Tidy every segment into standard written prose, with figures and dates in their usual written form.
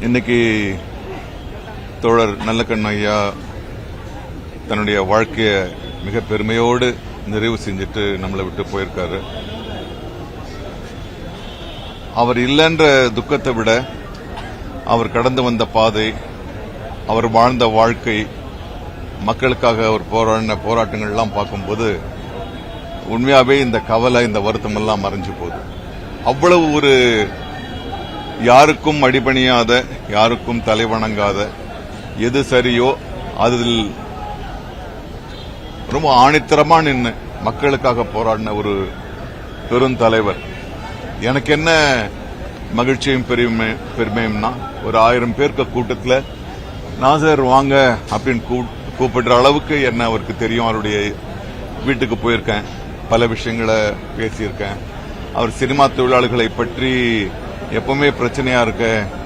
இன்னைக்கு தோழர் நல்லக்கண்ணு ஐயா தன்னுடைய வாழ்க்கையை மிக பெருமையோடு நிறைவு செஞ்சுட்டு நம்மளை விட்டு போயிருக்காரு. அவர் இல்லைன்ற துக்கத்தை விட அவர் கடந்து வந்த பாதை, அவர் வாழ்ந்த வாழ்க்கை, மக்களுக்காக அவர் போராடின போராட்டங்கள்லாம் பார்க்கும்போது உண்மையாவே இந்த கவலை, இந்த வருத்தம் எல்லாம் மறைஞ்சு போகுது. அவ்வளவு ஒரு யாருக்கும் அடிபணியாத, யாருக்கும் தலைவணங்காத, எது சரியோ அதில் ரொம்ப ஆணித்தரமா நின்று மக்களுக்காக போராடின ஒரு பெருந்தலைவர். எனக்கு என்ன மகிழ்ச்சியும் பெருமையும்னா, ஒரு 1000 பேருக்கு கூட்டத்தில் நாசர் வாங்க அப்படின்னு கூப்பிடுற அளவுக்கு என்ன அவருக்கு தெரியும். அவருடைய வீட்டுக்கு போயிருக்கேன், பல விஷயங்களை பேசியிருக்கேன். அவர் சினிமா தொழிலாளர்களை பற்றி எப்பவுமே பிரச்சனையா இருக்க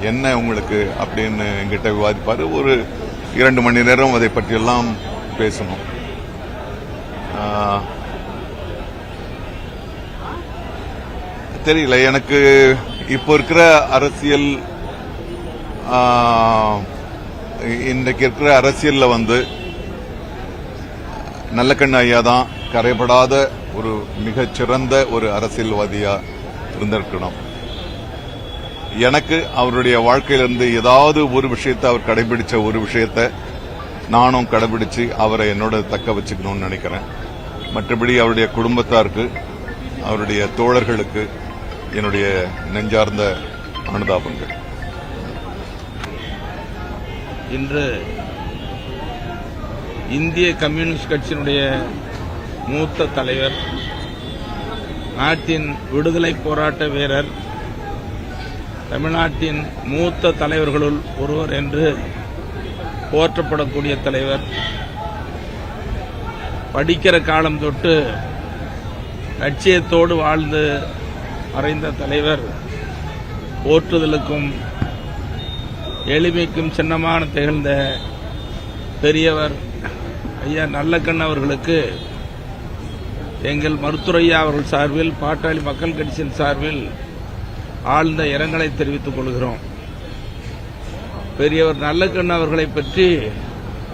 என்ன உங்களுக்கு அப்படின்னு எங்கிட்ட விவாதிப்பாரு. ஒரு 2 மணி நேரம் அதை பற்றியெல்லாம் பேசணும். தெரியல, எனக்கு இப்போ இருக்கிற அரசியல், இன்றைக்கு இருக்கிற அரசியல்ல நல்லக்கண்ணு ஐயா தான் கரைபடாத ஒரு மிகச்சிறந்த ஒரு அரசியல்வாதியா இருந்திருக்கணும். எனக்கு அவருடைய வாழ்க்கையிலிருந்து ஏதாவது ஒரு விஷயத்தை, அவர் கடைபிடிச்ச ஒரு விஷயத்தை நானும் கடைபிடிச்சு அவரை என்னோட தக்க வச்சுக்கணும்னு நினைக்கிறேன். மற்றபடி அவருடைய குடும்பத்தாருக்கு, அவருடைய தோழர்களுக்கு என்னுடைய நெஞ்சார்ந்த அனுதாபங்கள். இன்று இந்திய கம்யூனிஸ்ட் கட்சியினுடைய மூத்த தலைவர், நாட்டின் விடுதலை போராட்ட வீரர், தமிழ்நாட்டின் மூத்த தலைவர்களுள் ஒருவர் என்று போற்றப்படக்கூடிய தலைவர், படிக்கிற காலம் தொட்டு லட்சியத்தோடு வாழ்ந்து மறைந்த தலைவர், போற்றுதலுக்கும் எளிமைக்கும் சின்னமான திகழ்ந்த பெரியவர் ஐயா நல்லக்கண்ணு அவர்களுக்கு எங்கள் மருத்துவரையா அவர்கள் சார்பில், பாட்டாளி மக்கள் கட்சியின் சார்பில் ஆழ்ந்த இரங்கலை தெரிவித்துக் கொள்கிறோம். பெரியவர் நல்லக்கண்ணு அவர்களை பற்றி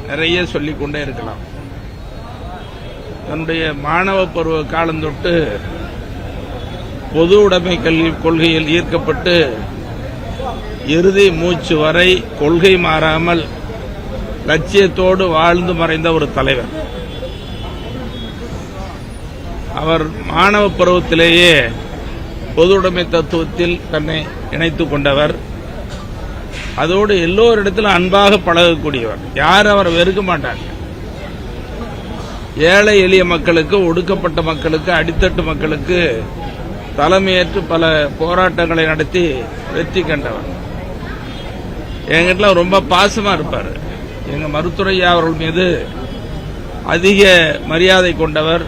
நிறைய சொல்லிக் கொண்டே இருக்கலாம். தன்னுடைய மாணவ பருவ காலம் தொட்டு பொது உடைமை கல்வி கொள்கையில் ஈர்க்கப்பட்டு இறுதி மூச்சு வரை கொள்கை மாறாமல் லட்சியத்தோடு வாழ்ந்து மறைந்த ஒரு தலைவர். அவர் மாணவ பருவத்திலேயே பொது உடைமை தத்துவத்தில் தன்னை இணைத்துக் கொண்டவர். அதோடு எல்லோரிடத்திலும் அன்பாக பழகக்கூடியவர். யாரும் அவரை வெறுக்க மாட்டாங்க. ஏழை எளிய மக்களுக்கு, ஒடுக்கப்பட்ட மக்களுக்கு, அடித்தட்டு மக்களுக்கு தலைமையேற்று பல போராட்டங்களை நடத்தி வெற்றி கண்டவர். எங்கிட்ட ரொம்ப பாசமா இருப்பார். எங்க மருத்துவரையா அவர்கள் மீது அதிக மரியாதை கொண்டவர்.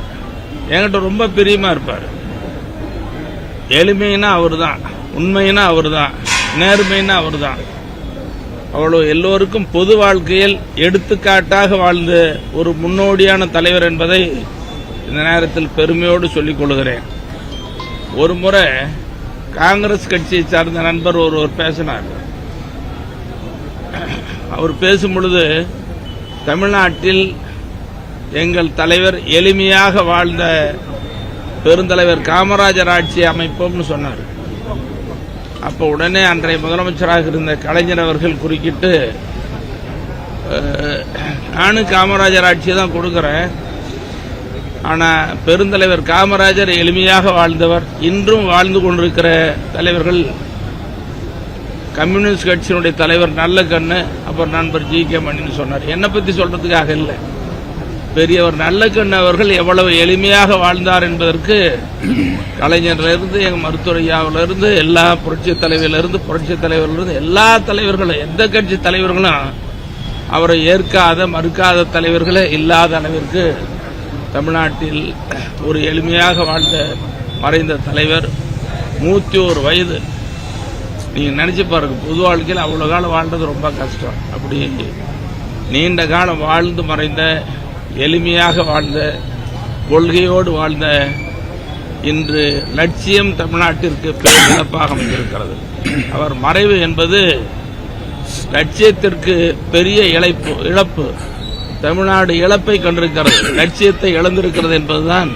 என்கிட்ட ரொம்ப பிரியமா இருப்பார். எளிமைனா அவர் தான், உண்மைனா அவர் தான், நேர்மைனா அவர் தான். அவ்வளவு எல்லோருக்கும் பொது வாழ்க்கையில் எடுத்துக்காட்டாக வாழ்ந்த ஒரு முன்னோடியான தலைவர் என்பதை இந்த நேரத்தில் பெருமையோடு சொல்லிக் கொள்கிறேன். ஒரு முறை காங்கிரஸ் கட்சியை சார்ந்த நண்பர் ஒருவர் பேசினார். அவர் பேசும் பொழுது தமிழ்நாட்டில் எங்கள் தலைவர் எளிமையாக வாழ்ந்த பெருந்தலைவர் காமராஜர் ஆட்சி அமைப்போம்னு சொன்னார். அப்ப உடனே அன்றைய முதலமைச்சராக இருந்த கலைஞர் அவர்கள் குறுக்கிட்டு, நானும் காமராஜர் ஆட்சியை தான் கொடுக்கிறேன், ஆனா பெருந்தலைவர் காமராஜர் எளிமையாக வாழ்ந்தவர், இன்றும் வாழ்ந்து கொண்டிருக்கிற தலைவர்கள் கம்யூனிஸ்ட் கட்சியினுடைய தலைவர் நல்லக்கண்ணு, அப்புறம் நண்பர் ஜி.கே. மணின்னு சொன்னார். என்னை பத்தி சொல்றதுக்காக இல்லை, பெரியவர் நல்லக்கண்ணு அவர்கள் எவ்வளவு எளிமையாக வாழ்ந்தார் என்பதற்கு கலைஞரிலிருந்து, எங்க மருத்துவரையாவிலிருந்து, எல்லா புரட்சி தலைவரிலிருந்து, புரட்சி தலைவரிலிருந்து எல்லா தலைவர்களும், எந்த கட்சி தலைவர்களும் அவரை ஏற்காத, மறுக்காத தலைவர்களே இல்லாத அளவிற்கு தமிழ்நாட்டில் ஒரு எளிமையாக வாழ்ந்த மறைந்த தலைவர். 101 வயது. நீங்க நினைச்சு பாருங்க, பொது வாழ்க்கையில் அவ்வளவு காலம் வாழ்றது ரொம்ப கஷ்டம். அப்படி நீண்ட காலம் வாழ்ந்து மறைந்த, எளிமையாக வாழ்ந்த, கொள்கையோடு வாழ்ந்த, இன்று லட்சியம் தமிழ்நாட்டிற்கு பேரிழப்பாக அமைந்திருக்கிறது. அவர் மறைவு என்பது லட்சியத்திற்கு பெரிய இழப்பு. தமிழ்நாடு இழப்பை கண்டிருக்கிறது, லட்சியத்தை இழந்திருக்கிறது என்பதுதான்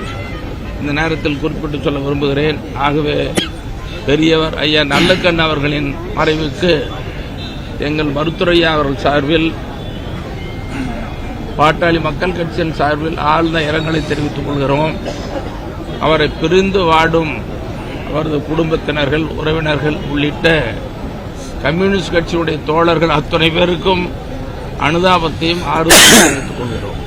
இந்த நேரத்தில் குறிப்பிட்டு சொல்ல விரும்புகிறேன். ஆகவே பெரியவர் ஐயா நல்லக்கண் அவர்களின் மறைவுக்கு எங்கள் மருத்துவரையா அவர்கள் சார்பில், பாட்டாளி மக்கள் கட்சியின் சார்பில் ஆழ்ந்த இரங்கலை தெரிவித்துக் கொள்கிறோம். அவரை பிரிந்து வாடும் அவரது குடும்பத்தினர்கள், உறவினர்கள் உள்ளிட்ட கம்யூனிஸ்ட் கட்சியுடைய தோழர்கள் அத்தனை பேருக்கும் அனுதாபத்தையும் ஆறுதலையும் தெரிவித்துக் கொள்கிறோம்.